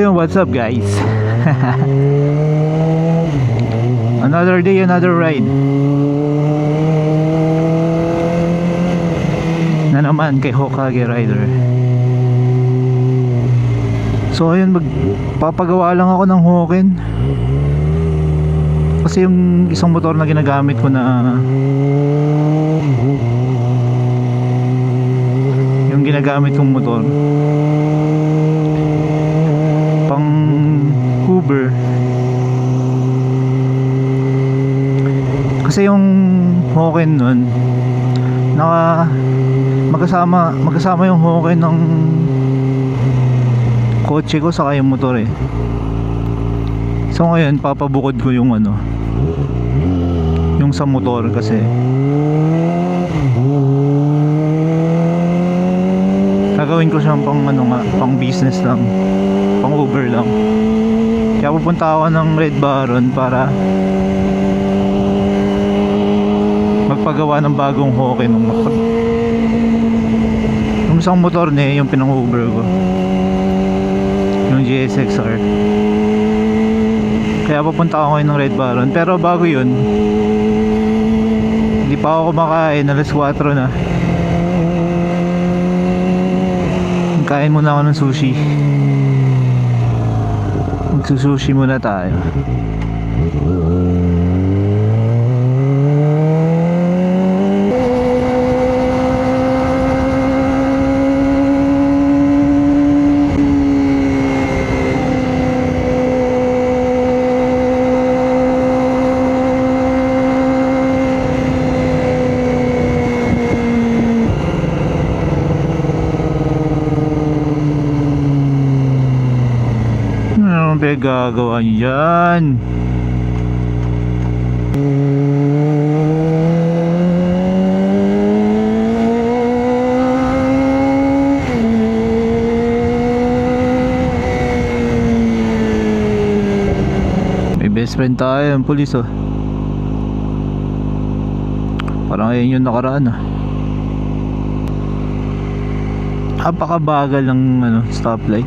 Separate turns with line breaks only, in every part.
Yo, what's up guys? Another day, another ride. Na naman kay Hokage Rider. So ayun, magpapagawa lang ako ng Hoken. Kasi yung isang motor na ginagamit ko na yung ginagamit kong motor pang Uber, kasi yung Hoken nun magkasama yung Hoken ng kotse ko saka yung motor eh. So ngayon papabukod ko yung yung sa motor kasi gagawin ko siyang pang business lang, pang Uber lang. Kaya pupunta ako ng Red Baron para magpagawa ng bagong Hoken yung isang motor niya, yung pinang Uber ko, yung GSXR. Kaya pupunta ako ngayon ng Red Baron. Pero bago yun, hindi pa ako kumakain, alas 4 na. Kain muna ako ng sushi. Magsusushi muna tayo. Gagawa niyo yan? May best friend tayo, yung pulis oh. Parang ayun yung nakaraan ah. Napakabagal ng stoplight.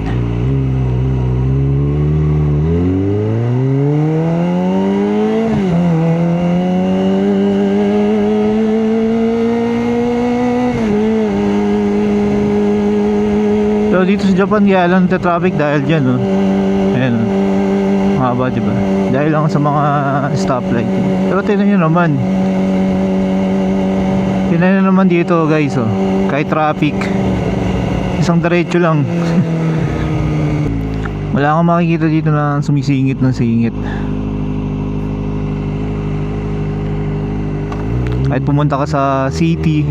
Dito sa Japan kaya lang traffic dahil dyan oh. Ayan oh, mahaba diba, dahil lang sa mga stoplight. Pero tingnan nyo naman dito guys oh, kahit traffic, isang diretso lang. Wala kang makikita dito na sumisingit ng singit. Kahit pumunta ka sa city,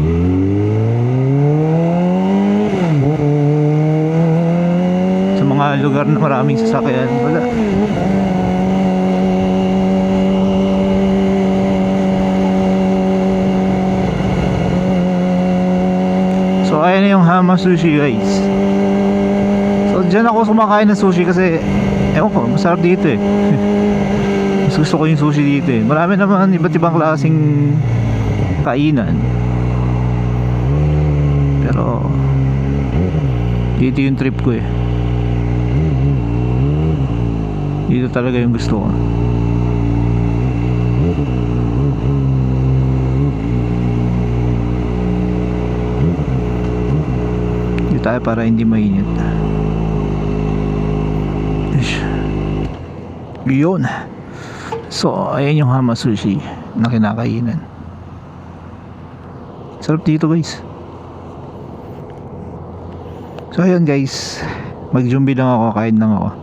mga lugar na maraming sasakyan, wala. So ayan na yung Hama Sushi guys. So dyan ako kumakain ng sushi kasi ewan ko, masarap dito eh. Mas gusto ko yung sushi dito eh. Marami naman iba't ibang klaseng kainan, pero dito yung trip ko eh. Dito talaga yung gusto ko. Dito tayo para hindi mainit. Yun. So ayan yung Hama Sushi na kinakainan. Sarap dito guys. So ayan guys, mag-zombie lang ako, kain lang ako.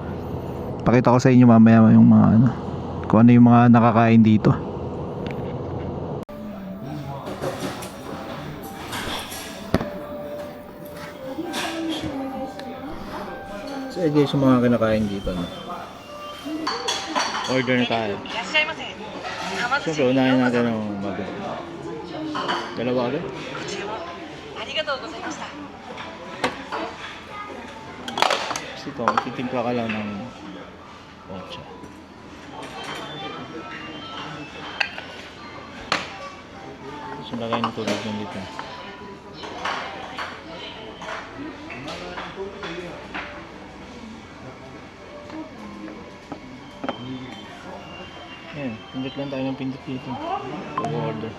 Pakita ko sa inyo mamaya yung mga kung ano yung mga nakakain dito. So guys, yung mga kinakain dito order na tayo. Siyempre unahin natin ang dalawa agad. Ito, titimpla ka lang ng ocha. So lagay ng tubig yung dito. Pindot lang tayo ng pindot dito. Order.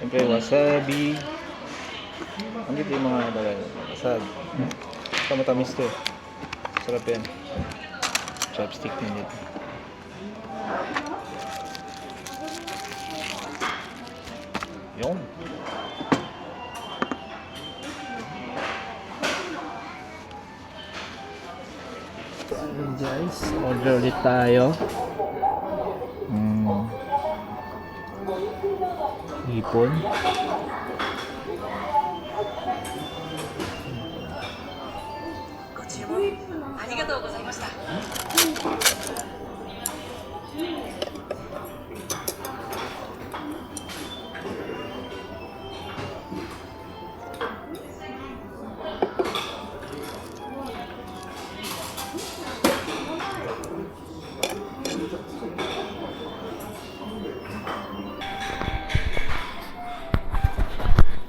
Siyempre wasabi. Ang dito yung mga bagay. Wasabi. Matamis to. Sarap yan. Chopstick din dito. Yun. Guys, order ulit tayo. Hipon.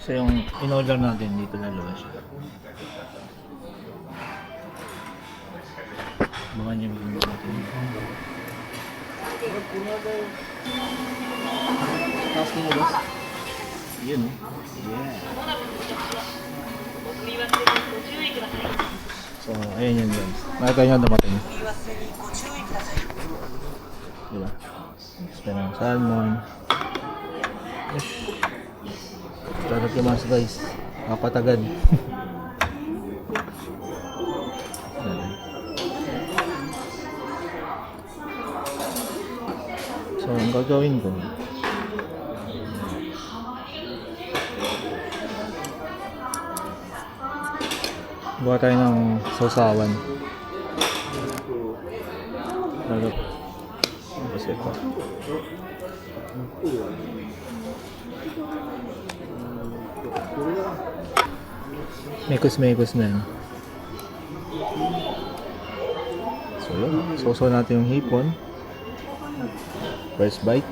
So yung in-order natin dito lalabas siya. Abangan yung video natin. Tapos mo ba? Yun oh. Yeah. So ayun yun guys. Nakita nyo dumating. Diba? Spend ng salmon. Sarap yung mas guys. Kapatagan. So ang gagawin ko, gawa tayo ng sausawan. Sarap. Kasi ito. Mekos na yun. So yun, sausaw natin yung hipon. First bite.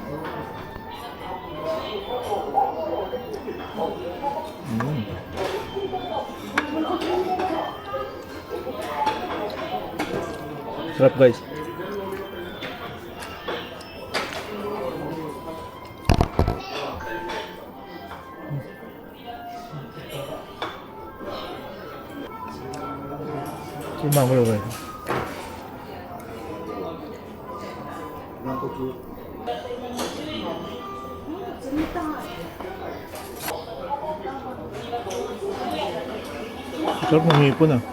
Sarap guys. Simbang ko guys. Sarap ng hipon ah.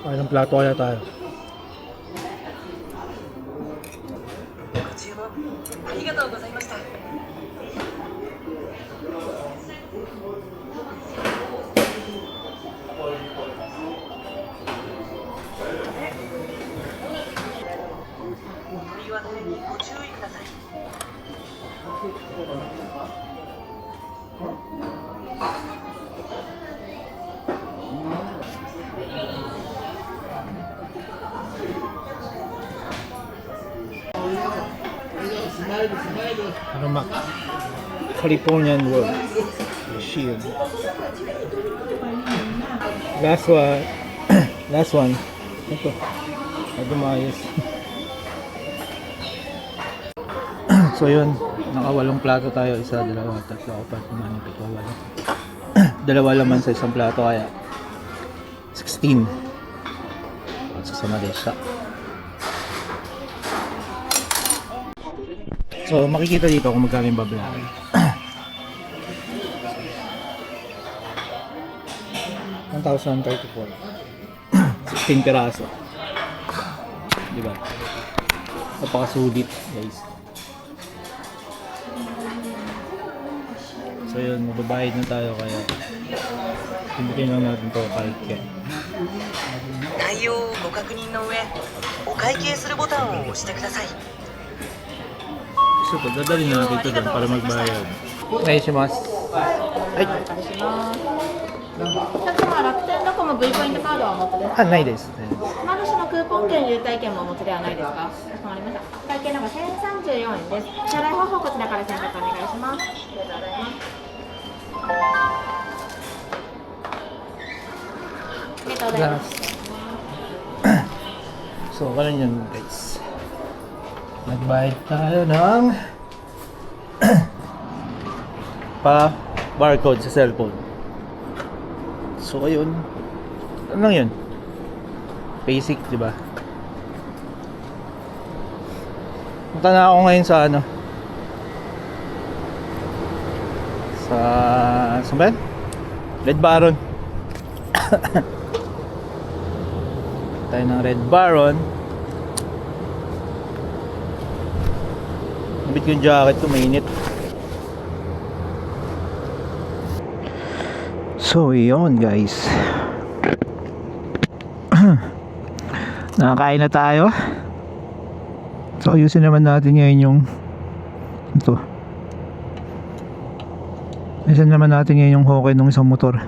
Ay, ng plato kaya tayo. Ano mak? Californian World Shield. Last one. Last one. Ito. Ito maayos. So yun, nakawalong plato tayo. Isa, dalawa, tatlo, apat, lima, anim, pito, walo. Dalawa laman sa isang plato kaya 16. At sa Malaysia. So makikita dito kung magkano yung bablaki. 1,034. 16 piraso. Diba? Napakasulit guys. So yun, magbabayad na tayo kaya pindutin lang natin to kahit yan.
内容をご確認の上、お会計するボタンを押してください。
So ito, dadalhin na natin ito doon para magbayad. Ay, shimasu. Ay!
お客様は楽天ドコモ V ポイントカードはお持ちですか？
あ、ないです。
マルシェのクーポン券、優待券もお持ちではないですか？かしこまりました。お会計の方1034円です。支払い方法こちらから選択お願いします。ありがとうございます。ありがとうございます。
So, ganun yun guys. Nagbayad tayo ng barcode sa cellphone. So, ayun. Ano lang yun? Basic, di ba? Punta na ako ngayon sa ano? Saan ba yan? Red Baron. Tayo ng Red Baron. Nabit ko yung jacket ko, mainit. So yun guys, nakakain na tayo. So ayusin naman natin ngayon yung ito. Ayusin naman natin ngayon yung hokey ng isang motor.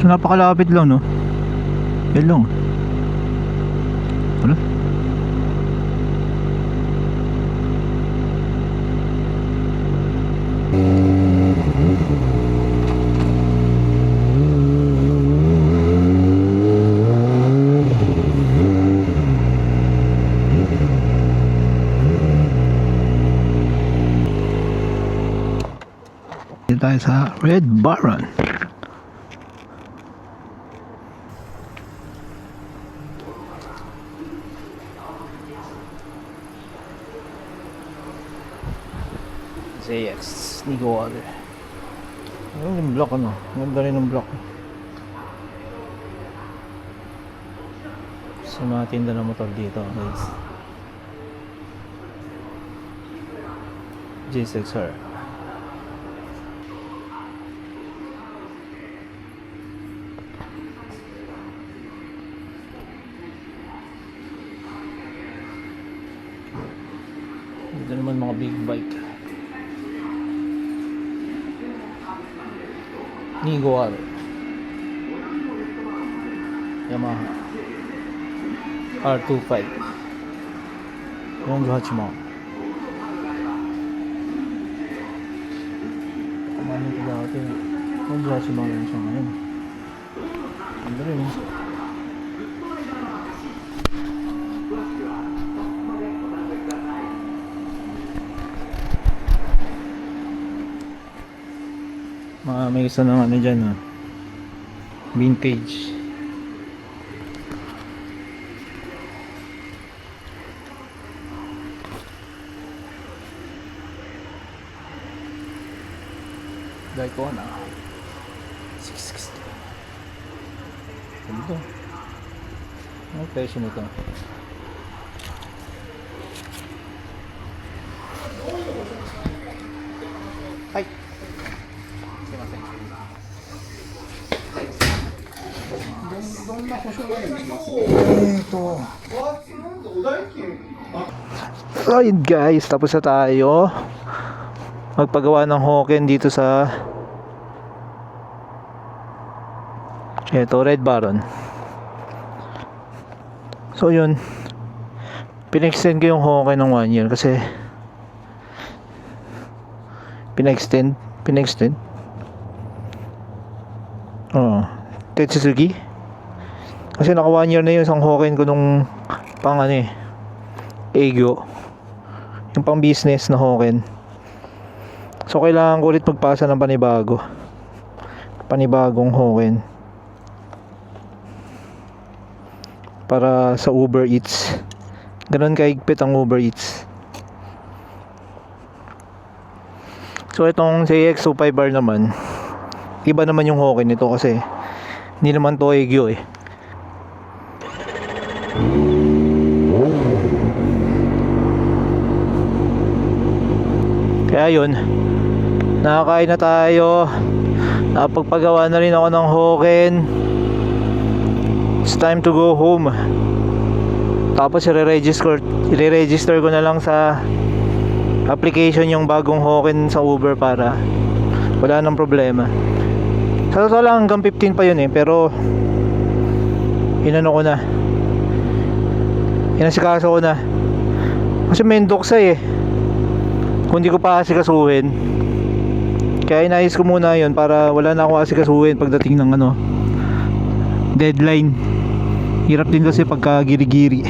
So napakalapit lang, no? Yan lang. Wala. Dito tayo sa Red Baron. ZX Nigo Water. Ayun yung block, ano? Ganda rin ng block. Sa mga tinda ng motor dito guys. G6R. Dito naman mga big bike. Nigo Water. Yamaha R25 48万。Kumano ito dati 48万lang siya ngayon. Ganda rin eh. May gusto ng ano dyan, ah, vintage. Daytona 660. Ano ito? Ano presyo nito? Ay! Ito. Ayun guys, tapos na tayo magpagawa ng hoken dito sa Red Baron. So yun, pinextend ko yung hoken ng 1 year kasi pinextend Tetsuzuki kasi naka 1 year na yung isang hoken ko nung pang ano eh, Egyo, yung pang business na hoken. So kailangan ko ulit magpasa ng panibagong hoken para sa Uber Eats. Ganun kahigpit ang Uber Eats. So itong CX-25R naman, iba naman yung hoken nito kasi hindi naman to Egyo eh. Kaya yun, nakakain na tayo, nakapagpagawa na rin ako ng hoken. It's time to go home. Tapos i-register ko na lang sa application yung bagong Hoken sa Uber para wala nang problema. Sa totoo lang hanggang 15 pa yun eh, pero inano ko na, inasikaso ko na kasi may doksa eh kung di ko pa asikasuhin. Kaya inayos ko muna yun para wala na akong asikasuhin pagdating ng deadline. Hirap din kasi pagka giri-giri.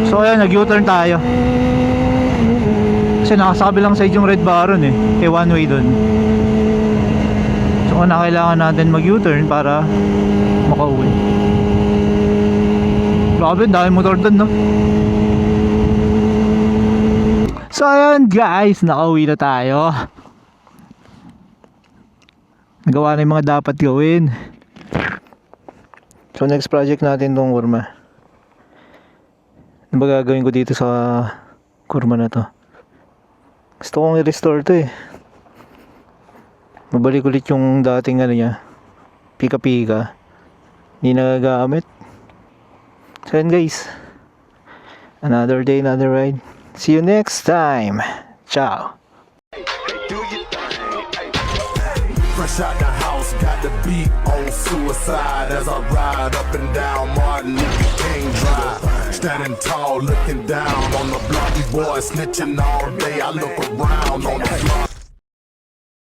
So ayan, nag-U-turn tayo kasi nasa kabilang side yung Red Baron eh, one way dun. So na kailangan natin mag-U-turn para makauwi. Grabe, dahil motor dun no. So ayan guys, nakauwi na tayo. Nagawa na yung mga dapat gawin. So next project natin tong kurma. Ano ba gagawin ko dito sa kurma na to? Gusto kong i-restore to eh. Mabalik ulit yung dating niya, pika-pika. Hindi nagagamit. So yun guys, another day, another ride. See you next time. Ciao.
Fresh out the house, got the beat on suicide as I ride up and down Martin Luther King Drive. Standing tall, looking down on the block, boy snitching all day. I look around on the block.